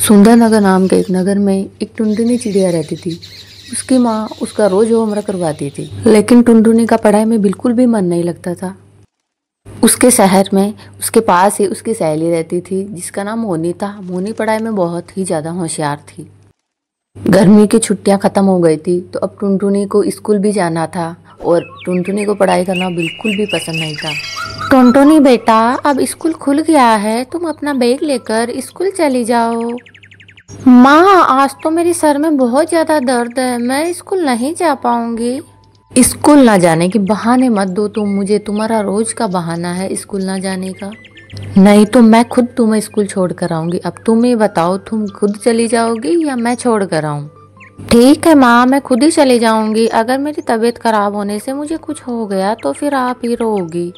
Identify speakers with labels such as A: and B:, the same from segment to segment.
A: सुंदरनगर नाम के एक नगर में एक टुनटुनी चिड़िया रहती थी। उसकी माँ उसका रोज होमवर्क करवाती थी, लेकिन टुनटुनी का पढ़ाई में बिल्कुल भी मन नहीं लगता था। उसके शहर में उसके पास ही उसकी सहेली रहती थी जिसका नाम मोनी था। मोनी पढ़ाई में बहुत ही ज्यादा होशियार थी। गर्मी की छुट्टियां खत्म हो गई थी तो अब टुनटुनी को स्कूल भी जाना था और टुनटुनी को पढ़ाई करना बिल्कुल भी पसंद नहीं था। टुनटुनी बेटा, अब स्कूल खुल गया है, तुम अपना बैग लेकर स्कूल चली जाओ। माँ, आज तो मेरे सर में बहुत ज्यादा दर्द है, मैं स्कूल नहीं जा पाऊंगी। स्कूल ना जाने के बहाने मत दो तुम मुझे, तुम्हारा रोज का बहाना है स्कूल ना जाने का। नहीं तो मैं खुद तुम्हें स्कूल छोड़ कर आऊंगी। अब तुम ही बताओ, तुम खुद चली जाओगी या मैं छोड़ कर आऊं? ठीक है माँ, मैं खुद ही चली जाऊंगी। अगर मेरी तबीयत खराब होने से मुझे कुछ हो गया तो फिर आप ही रोगी।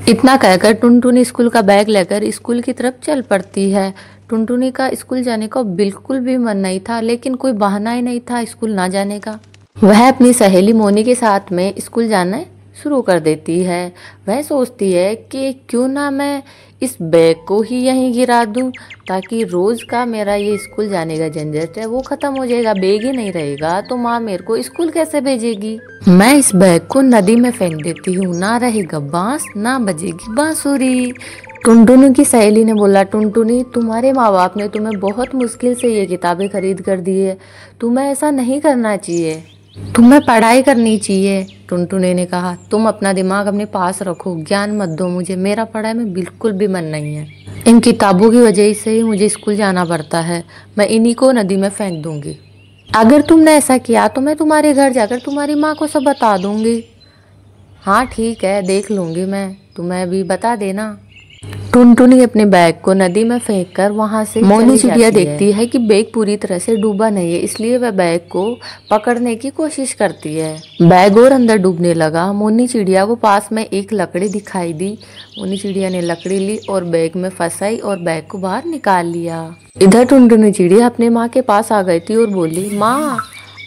A: इतना कहकर टुनटुनी स्कूल का बैग लेकर स्कूल की तरफ चल पड़ती है। टुनटुनी का स्कूल जाने का बिल्कुल भी मन नहीं था, लेकिन कोई बहाना ही नहीं था स्कूल ना जाने का। वह अपनी सहेली मोनी के साथ में स्कूल जाना शुरू कर देती है। वह सोचती है कि क्यों ना मैं इस बैग को ही यहीं गिरा दूं, ताकि रोज का मेरा ये स्कूल जाने का झंझट है वो खत्म हो जाएगा। बैग ही नहीं रहेगा तो माँ मेरे को स्कूल कैसे भेजेगी। मैं इस बैग को नदी में फेंक देती हूँ, ना रहेगा बांस ना बजेगी बांसुरी। टुनटुनी की सहेली ने बोला, टुनटुनी तुम्हारे माँ बाप ने तुम्हें बहुत मुश्किल से ये किताबें खरीद कर दी है, तुम्हें ऐसा नहीं करना चाहिए, तुम्हें पढ़ाई करनी चाहिए। टुनटुनी ने कहा, तुम अपना दिमाग अपने पास रखो, ज्ञान मत दो मुझे, मेरा पढ़ाई में बिल्कुल भी मन नहीं है। इन किताबों की वजह से ही मुझे स्कूल जाना पड़ता है, मैं इन्हीं को नदी में फेंक दूंगी। अगर तुमने ऐसा किया तो मैं तुम्हारे घर जाकर तुम्हारी माँ को सब बता दूंगी। हाँ ठीक है, देख लूंगी मैं, तुम्हें भी बता देना। टुनटुनी अपने बैग को नदी में फेंककर वहां से मोनी चिड़िया देखती है कि बैग पूरी तरह से डूबा नहीं है, इसलिए वह बैग को पकड़ने की कोशिश करती है। बैग और अंदर डूबने लगा। मोनी चिड़िया को पास में एक लकड़ी दिखाई दी। मोनी चिड़िया ने लकड़ी ली और बैग में फंसाई और बैग को बाहर निकाल लिया। इधर टुनटुनी चिड़िया अपने माँ के पास आ गई थी और बोली, माँ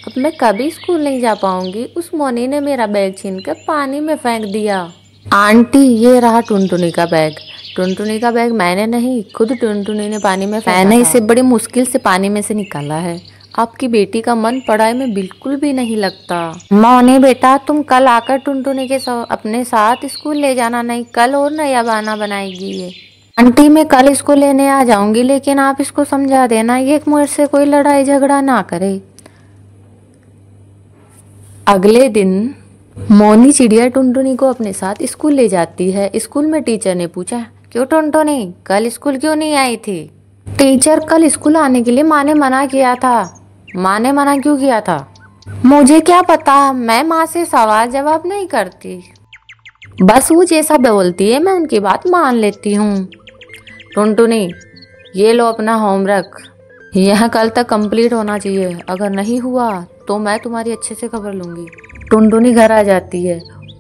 A: अब मैं कभी स्कूल नहीं जा पाऊंगी, उस मोनी ने मेरा बैग छीनकर पानी में फेंक दिया। आंटी, ये रहा टुनटुनी का बैग। टुनटुनी का बैग मैंने नहीं, खुद टुनटुनी ने पानी में फेंका। मैंने इसे बड़ी मुश्किल से पानी में से निकाला है। आपकी बेटी का मन पढ़ाई में बिल्कुल भी नहीं लगता। मोनी बेटा, तुम कल आकर टुनटुनी के अपने साथ स्कूल ले जाना, नहीं कल और नया बहाना बनाएगी ये। आंटी, मैं कल इसको लेने आ जाऊंगी, लेकिन आप इसको समझा देना ये मुझसे कोई लड़ाई झगड़ा ना करे। अगले दिन मोनी चिड़िया टुनटुनी को अपने साथ स्कूल ले जाती है। स्कूल में टीचर ने पूछा, क्यों टुनटुनी कल स्कूल क्यों नहीं आई थी? टीचर, कल स्कूल आने के लिए माँ ने मना किया था। माँ ने मना क्यों किया था? मुझे क्या पता, मैं माँ से सवाल जवाब नहीं करती, बस वो जैसा बोलती है मैं उनकी बात मान लेती हूँ। टुनटुनी, ये लो अपना होमवर्क, यह कल तक कंप्लीट होना चाहिए, अगर नहीं हुआ तो मैं तुम्हारी अच्छे से खबर लूंगी। टुनटुनी घर आ जाती है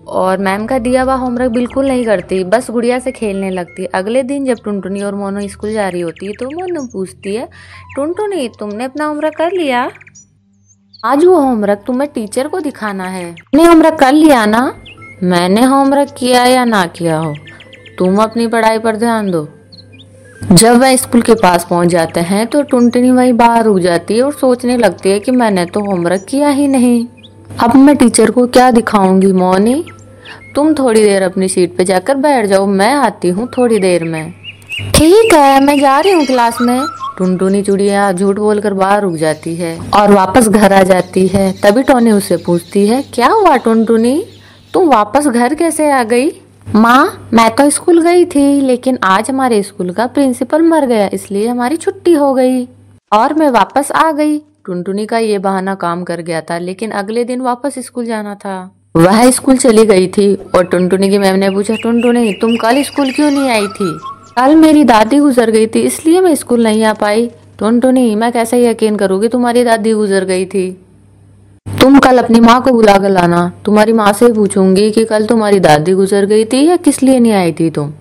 A: और मैम का दिया हुआ होमवर्क बिल्कुल नहीं करती, बस गुड़िया से खेलने लगती। अगले दिन जब टुनटुनी और मोनू स्कूल जा रही होती है तो मोनू पूछती है, टुनटुनी तुमने अपना होमवर्क कर लिया? आज वो होमवर्क तुम्हें टीचर को दिखाना है। तुमने होमवर्क कर लिया ना? मैंने होमवर्क किया या ना किया हो, तुम अपनी पढ़ाई पर ध्यान दो। जब वह स्कूल के पास पहुंच जाते हैं तो टुनटुनी वहीं बाहर रुक जाती है और सोचने लगती है कि मैंने तो होमवर्क किया ही नहीं, अब मैं टीचर को क्या दिखाऊंगी। मोनी, तुम थोड़ी देर अपनी सीट पे जाकर बैठ जाओ, मैं आती हूँ थोड़ी देर में। ठीक है, मैं जा रही हूँ क्लास में। टुनटुनी चिड़िया झूठ बोलकर बाहर रुक जाती है और वापस घर आ जाती है। तभी टोनी उससे पूछती है, क्या हुआ टुनटुनी, तुम वापस घर कैसे आ गई? माँ, मैं तो स्कूल गई थी, लेकिन आज हमारे स्कूल का प्रिंसिपल मर गया, इसलिए हमारी छुट्टी हो गई और मैं वापस आ गई। टुनटुनी का ये बहाना काम कर गया था, लेकिन अगले दिन वापस स्कूल जाना था। वह स्कूल चली गई थी और टुनटुनी की मैम ने पूछा, टुनटुनी तुम कल स्कूल क्यों नहीं आई थी? कल मेरी दादी गुजर गई थी, इसलिए मैं स्कूल नहीं आ पाई। टुनटुनी, मैं कैसे यकीन करूंगी तुम्हारी दादी गुजर गई थी? तुम कल अपनी माँ को बुला कर लाना, तुम्हारी माँ से पूछूंगी कि कल तुम्हारी दादी गुजर गई थी या किस लिए नहीं आई थी तुम।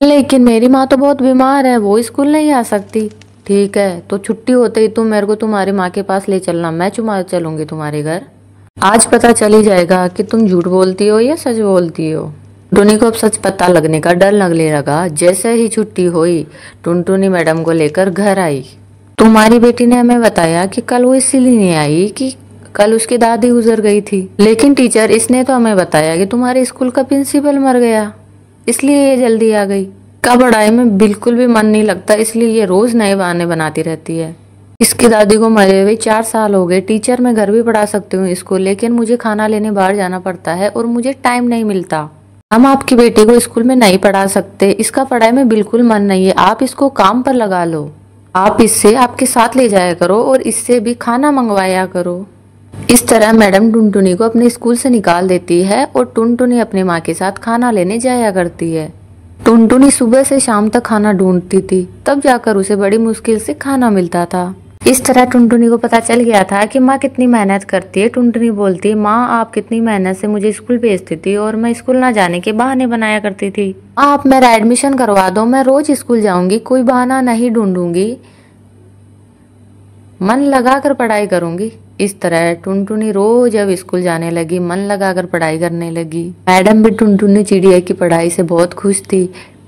A: लेकिन मेरी माँ तो बहुत बीमार है, वो स्कूल नहीं आ सकती। ठीक है, तो छुट्टी होते ही तुम मेरे को तुम्हारी माँ के पास ले चलना, मैं चलूंगी तुम्हारे घर। आज पता चल ही जाएगा कि तुम झूठ बोलती हो या सच बोलती हो। टुनटुनी को अब सच पता लगने का डर लगने लगा। जैसे ही छुट्टी हुई, टुनटुनी मैडम को लेकर घर आई। तुम्हारी बेटी ने हमें बताया कि कल वो इसलिए नहीं आई कि कल उसकी दादी गुजर गई थी। लेकिन टीचर, इसने तो हमें बताया कि तुम्हारे स्कूल का प्रिंसिपल मर गया, इसलिए ये जल्दी आ गई। का पढ़ाई में बिल्कुल भी मन नहीं लगता, इसलिए ये रोज नए बहाने बनाती रहती है। इसकी दादी को मरे हुए 4 साल हो गए। टीचर, मैं घर भी पढ़ा सकती हूँ इसको, लेकिन मुझे खाना लेने बाहर जाना पड़ता है और मुझे टाइम नहीं मिलता। हम आपकी बेटी को स्कूल में नहीं पढ़ा सकते, इसका पढ़ाई में बिल्कुल मन नहीं है, आप इसको काम पर लगा लो। आप इससे आपके साथ ले जाया करो और इससे भी खाना मंगवाया करो। इस तरह मैडम टुनटुनी को अपने स्कूल से निकाल देती है और टुनटुनी अपनी माँ के साथ खाना लेने जाया करती है। टुनटुनी सुबह से शाम तक खाना ढूंढती थी, तब जाकर उसे बड़ी मुश्किल से खाना मिलता था। इस तरह टुनटुनी को पता चल गया था कि माँ कितनी मेहनत करती है। टुनटुनी बोलती है, माँ आप कितनी मेहनत से मुझे स्कूल भेजती थी और मैं स्कूल ना जाने के बहाने बनाया करती थी। आप मेरा एडमिशन करवा दो, मैं रोज स्कूल जाऊंगी, कोई बहाना नहीं ढूंढूंगी, मन लगाकर पढ़ाई करूंगी। इस तरह टुनटुनी रोज अब स्कूल जाने लगी, मन लगाकर पढ़ाई करने लगी। मैडम भी टुनटुनी चिड़िया की पढ़ाई से बहुत खुश थी।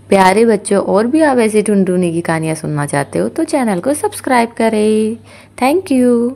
A: प्यारे बच्चों, और भी आप ऐसी टुनटुनी की कहानियां सुनना चाहते हो तो चैनल को सब्सक्राइब करें। Thank you.